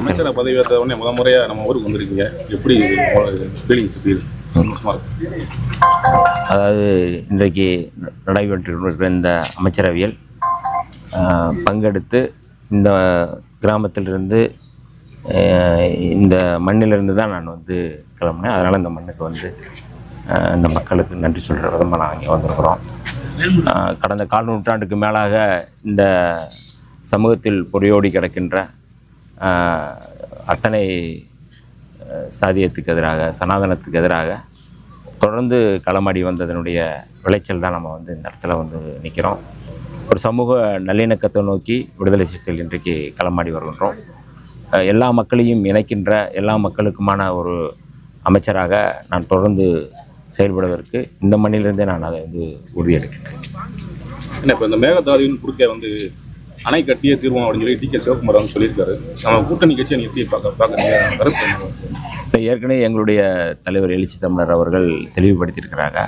அமைச்சரை பதவி ஏற்ற உடனே முறையாக நம்ம ஊருக்கு வந்திருக்கீங்க, எப்படி ஃபீலிங்ஸ்? அதாவது இன்றைக்கு நடைபெற்றிருக்கிற இந்த அமைச்சரவையில் பங்கெடுத்து இந்த கிராமத்திலிருந்து இந்த மண்ணிலிருந்து தான் நான் வந்து கிளம்புனேன். அதனால் இந்த மண்ணுக்கு வந்து இந்த மக்களுக்கு நன்றி சொல்கிற விதமாக நான் இங்கே வந்திருக்கிறோம். கடந்த கால் நூற்றாண்டுக்கு மேலாக இந்த சமூகத்தில் பொறியோடி கிடக்கின்ற அத்தனை சாதியத்துக்கு எதிராக, சனாதனத்துக்கு எதிராக தொடர்ந்து களமாடி வந்ததனுடைய விளைச்சல் தான் நம்ம வந்து இந்த இடத்துல வந்து நிற்கிறோம். ஒரு சமூக நல்லிணக்கத்தை நோக்கி விடுதலை சிறுத்தைகள் இன்றைக்கு களமாடி வருகின்றோம். எல்லா மக்களையும் இணைக்கின்ற, எல்லா மக்களுக்குமான ஒரு அமைச்சராக நான் தொடர்ந்து செயல்படுவதற்கு இந்த மண்ணிலிருந்தே நான் அதை வந்து உறுதியெடுக்கின்றேன். என்ன இப்போ இந்த மேகதாதுவின் குறுக்கே வந்து அணை கட்டியே தீர்வோம் அப்படின்னு சொல்லி டி.கே. சிவகுமார் வந்து சொல்லியிருக்காரு. நம்ம கூட்டணி கட்சியை நீங்கள் எப்படி பார்க்குறீங்க? ஏற்கனவே எங்களுடைய தலைவர் எழுச்சி தமிழர் அவர்கள் தெளிவுபடுத்தியிருக்கிறாங்க.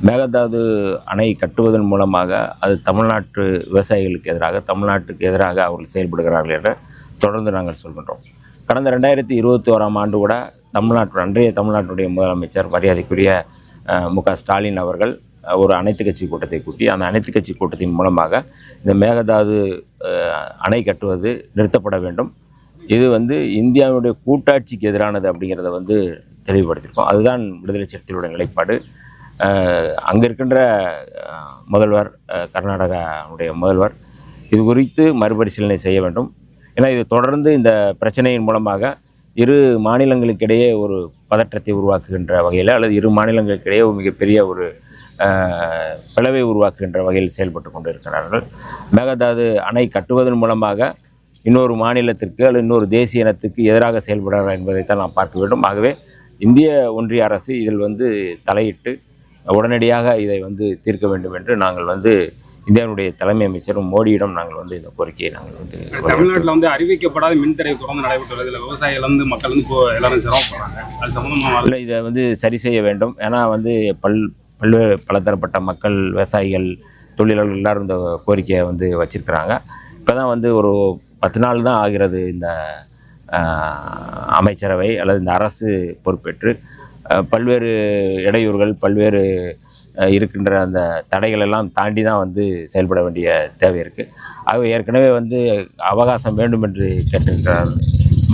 மேகதாது அணை கட்டுவதன் மூலமாக அது தமிழ்நாட்டு விவசாயிகளுக்கு எதிராக, தமிழ்நாட்டுக்கு எதிராக அவர்கள் செயல்படுகிறார்கள் என்று தொடர்ந்து நாங்கள் சொல்கின்றோம். கடந்த 2021ஆம் ஆண்டு கூட அன்றைய தமிழ்நாட்டுடைய முதலமைச்சர் மரியாதைக்குரிய மு.க. ஸ்டாலின் அவர்கள் ஒரு அனைத்து கட்சி கூட்டத்தை கூட்டி, அந்த அனைத்து கட்சி கூட்டத்தின் மூலமாக இந்த மேகதாது அணை கட்டுவது நிறுத்தப்பட வேண்டும், இது வந்து இந்தியாவுடைய கூட்டாட்சிக்கு எதிரானது அப்படிங்கிறத வந்து தெளிவுபடுத்தியிருக்கோம். அதுதான் விடுதலை சிறுத்தைகளுடைய நிலைப்பாடு. அங்கே இருக்கின்ற முதல்வர், கர்நாடகாவுடைய முதல்வர் இது குறித்து மறுபரிசீலனை செய்ய வேண்டும். ஏன்னா இது தொடர்ந்து இந்த பிரச்சனையின் மூலமாக இரு மாநிலங்களுக்கிடையே ஒரு பதற்றத்தை உருவாக்குகின்ற வகையில், அல்லது இரு மாநிலங்களுக்கிடையே மிகப்பெரிய ஒரு பிளவை உருவாக்குகின்ற வகையில் செயல்பட்டு கொண்டு இருக்கிறார்கள். மேகதாது அணை கட்டுவதன் மூலமாக இன்னொரு மாநிலத்திற்கு அல்லது இன்னொரு தேசிய இனத்துக்கு எதிராக செயல்படுகிறார் என்பதைத்தான் நாம் பார்க்க வேண்டும். ஆகவே இந்திய ஒன்றிய அரசு இதில் வந்து தலையிட்டு உடனடியாக இதை வந்து தீர்க்க வேண்டும் என்று நாங்கள் வந்து இந்தியாவுடைய தலைமை அமைச்சரும் மோடியிடம் நாங்கள் வந்து இந்த கோரிக்கையை நாங்கள் வந்து தமிழ்நாட்டில் வந்து அறிவிக்கப்படாத மின்தடை தொடர்ந்து நடைபெற்றுள்ளது. இதில் விவசாயிகள் வந்து மக்கள் வந்து எல்லாரும் சிரமப்படுறாங்க. அது சம்மந்தமாக இல்லை, இதை வந்து சரி செய்ய வேண்டும். ஏன்னா வந்து பல்வேறு பலதரப்பட்ட மக்கள், விவசாயிகள், தொழிலாளர்கள் எல்லாரும் இந்த கோரிக்கையை வந்து வச்சிருக்கிறாங்க. இப்போ தான் வந்து ஒரு 10 நாள் தான் ஆகிறது இந்த அமைச்சரவை அல்லது இந்த அரசு பொறுப்பேற்று. பல்வேறு இடையூறுகள், பல்வேறு இருக்கின்ற அந்த தடைகள் எல்லாம் தாண்டி தான் வந்து செயல்பட வேண்டிய தேவை இருக்குது. ஆகவே ஏற்கனவே வந்து அவகாசம் வேண்டும் என்று கேட்டிருக்கிறார்கள்,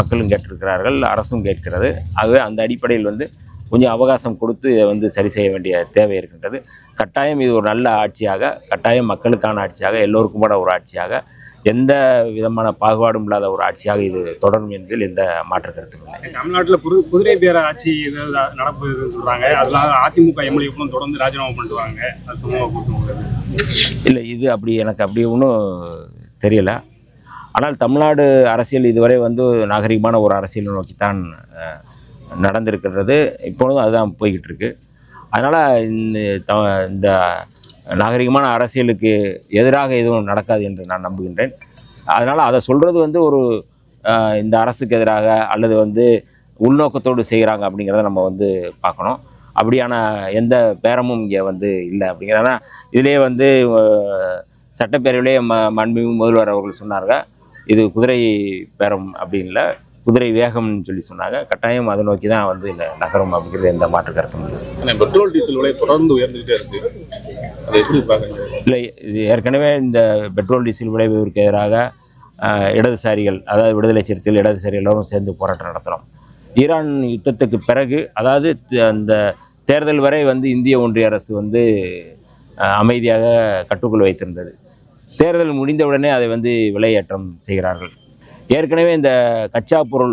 மக்களும் கேட்டிருக்கிறார்கள், அரசும் கேட்கிறது. ஆகவே அந்த அடிப்படையில் வந்து கொஞ்சம் அவகாசம் கொடுத்து இதை வந்து சரி செய்ய வேண்டிய தேவை இருக்கின்றது. கட்டாயம் இது ஒரு நல்ல ஆட்சியாக, கட்டாயம் மக்களுக்கான ஆட்சியாக, எல்லோருக்குமான ஒரு ஆட்சியாக, எந்த விதமான பாகுபாடும் இல்லாத ஒரு ஆட்சியாக இது தொடரும் என்பதில் எந்த மாற்று கருத்தும் இல்லை. தமிழ்நாட்டில் குதிரை பேர ஆட்சி நடப்புன்னு சொல்கிறாங்க. அதெல்லாம் அதிமுக எம்எல்ஏக்களும் தொடர்ந்து ராஜினாமா பண்ணுவாங்க. அது சமூக இல்லை, இது எனக்கு அப்படி ஒன்றும் தெரியலை. ஆனால் தமிழ்நாடு அரசியல் இதுவரை வந்து நாகரிகமான ஒரு அரசியலை நோக்கித்தான் நடந்திருக்கிறது. இப்பொழுதும் அதுதான் போய்கிட்டு இருக்கு. அதனால் இந்த நாகரிகமான அரசியலுக்கு எதிராக எதுவும் நடக்காது என்று நான் நம்புகின்றேன். அதனால் அதை சொல்கிறது வந்து ஒரு இந்த அரசுக்கு எதிராக அல்லது வந்து உள்நோக்கத்தோடு செய்கிறாங்க அப்படிங்கிறத நம்ம வந்து பார்க்கணும். அப்படியான எந்த பேரமும் இங்கே வந்து இல்லை அப்படிங்கிறனா இதிலே வந்து சட்டப்பேரவையிலே மாண்புமிகு முதல்வர் அவர்கள் சொன்னாங்க, இது குதிரை பேரம் அப்படின்னு இல்லை, குதிரை வேகம்னு சொல்லி சொன்னாங்க. கட்டாயம் அதை நோக்கி தான் வந்து இல்லை நகரம் அப்படிங்கிறது எந்த மாற்று கருத்தும் இல்லை. ஆனால் பெட்ரோல் டீசல் விலை தொடர்ந்து உயர்ந்துகிட்டே இருக்குது. அதை எப்படி பார்க்குறீங்க? இல்லை, இது ஏற்கனவே இந்த பெட்ரோல் டீசல் விலை உயர்வுக்கு எதிராக இடதுசாரிகள், அதாவது விடுதலை சிறுத்தைகள், இடதுசாரிகள் எல்லோரும் சேர்ந்து போராட்டம் நடத்தணும். ஈரான் யுத்தத்துக்கு பிறகு, அதாவது அந்த தேர்தல் வரை வந்து இந்திய ஒன்றிய அரசு வந்து அமைதியாக கட்டுக்குள் வைத்திருந்தது. தேர்தல் முடிந்தவுடனே அதை வந்து விலையேற்றம் செய்கிறார்கள். ஏற்கனவே இந்த கச்சா பொருள்,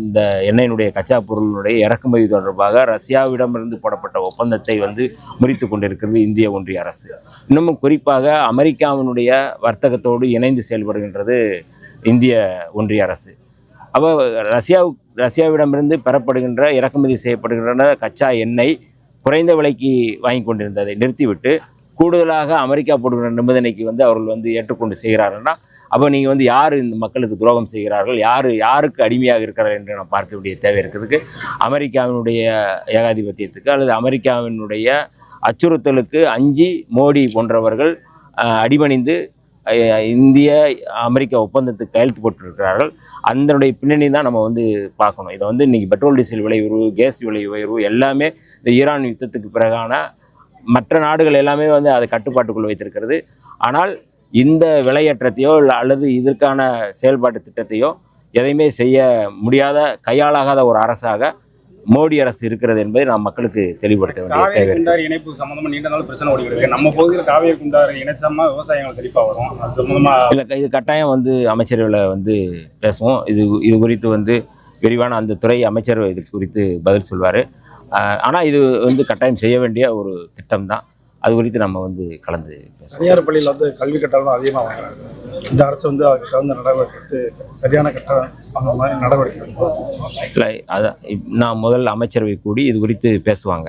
இந்த எண்ணெயினுடைய கச்சா பொருளினுடைய இறக்குமதி தொடர்பாக ரஷ்யாவிடமிருந்து போடப்பட்ட ஒப்பந்தத்தை வந்து முறித்து கொண்டிருக்கிறது இந்திய ஒன்றிய அரசு. இன்னமும் குறிப்பாக அமெரிக்காவினுடைய வர்த்தகத்தோடு இணைந்து செயல்படுகின்றது இந்திய ஒன்றிய அரசு. அப்போ ரஷ்யாவிடமிருந்து பெறப்படுகின்ற, இறக்குமதி செய்யப்படுகின்ற கச்சா எண்ணெய் குறைந்த விலைக்கு வாங்கி கொண்டிருந்ததை நிறுத்திவிட்டு கூடுதலாக அமெரிக்கா போடுகிற நிபந்தனைக்கு வந்து அவர்கள் வந்து ஏற்றுக்கொண்டு செய்கிறார்கள்னா, அப்போ நீங்கள் வந்து யார் இந்த மக்களுக்கு துரோகம் செய்கிறார்கள், யாருக்கு அடிமையாக இருக்கிறார்கள் என்று நாம் பார்க்க வேண்டிய தேவை இருக்கிறதுக்கு, அமெரிக்காவினுடைய ஏகாதிபத்தியத்துக்கு அல்லது அமெரிக்காவினுடைய அச்சுறுத்தலுக்கு அஞ்சி மோடி போன்றவர்கள் அடிபணிந்து இந்திய அமெரிக்க ஒப்பந்தத்துக்கு கையெழுத்து போட்டிருக்கிறார்கள். அதனுடைய பின்னணி தான் நம்ம வந்து பார்க்கணும். இதை வந்து இன்றைக்கி பெட்ரோல் டீசல் விலை உயர்வு, கேஸ் விலை உயர்வு எல்லாமே இந்த ஈரான் யுத்தத்துக்கு பிறகான மற்ற நாடுகள் எல்லாமே வந்து அதை கட்டுப்பாட்டுக்குள் வைத்திருக்கிறது. ஆனால் இந்த விலையேற்றத்தையோ அல்லது இதற்கான செயல்பாட்டு திட்டத்தையோ எதையுமே செய்ய முடியாத, கையாளாகாத ஒரு அரசாக மோடி அரசு இருக்கிறது என்பதை நாம் மக்களுக்கு தெளிவுபடுத்த வேண்டிய தேவை இருக்கு. குண்டாறு இணைப்பு சம்பந்தமா நீண்ட நாள் பிரச்சனை ஓடிக்கிறது. நம்ம பகுதியில் காவேரி குண்டாறு இணைச்சோம்னா விவசாயங்கள் செழிப்பா வரும். அது சம்பந்தமா இல்லை, இது கட்டாயம் வந்து அமைச்சரவையில் வந்து பேசுவோம். இது குறித்து வந்து விரிவான அந்த துறை அமைச்சர் இது குறித்து பதில் சொல்வார். ஆனால் இது வந்து கட்டாயம் செய்ய வேண்டிய ஒரு திட்டம் தான். அது குறித்து நம்ம வந்து கலந்து பேசுவோம். தனியார் பள்ளியில் வந்து கல்வி கட்டணம் அதிகமாக வாங்குறாங்க. இந்த அரசு வந்து அதுக்கு தகுந்த நடவடிக்கை எடுத்து சரியான கட்டணம் அந்த மாதிரி நடவடிக்கை எடுக்கும். இல்லை, அதான் நான் முதல் அமைச்சரவை கூடி இது குறித்து பேசுவாங்க.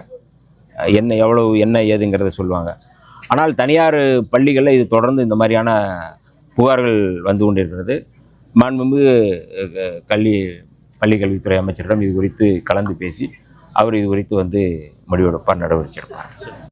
என்ன ஏதுங்கிறத சொல்லுவாங்க. ஆனால் தனியார் பள்ளிகளில் இது தொடர்ந்து இந்த மாதிரியான புகார்கள் வந்து கொண்டிருக்கிறது. மாண்புமிகு பள்ளிக்கல்வித்துறை அமைச்சரிடம் இது குறித்து கலந்து பேசி அவர் இது குறித்து வந்து முடிவெடுப்பார், நடவடிக்கை எடுப்பார்.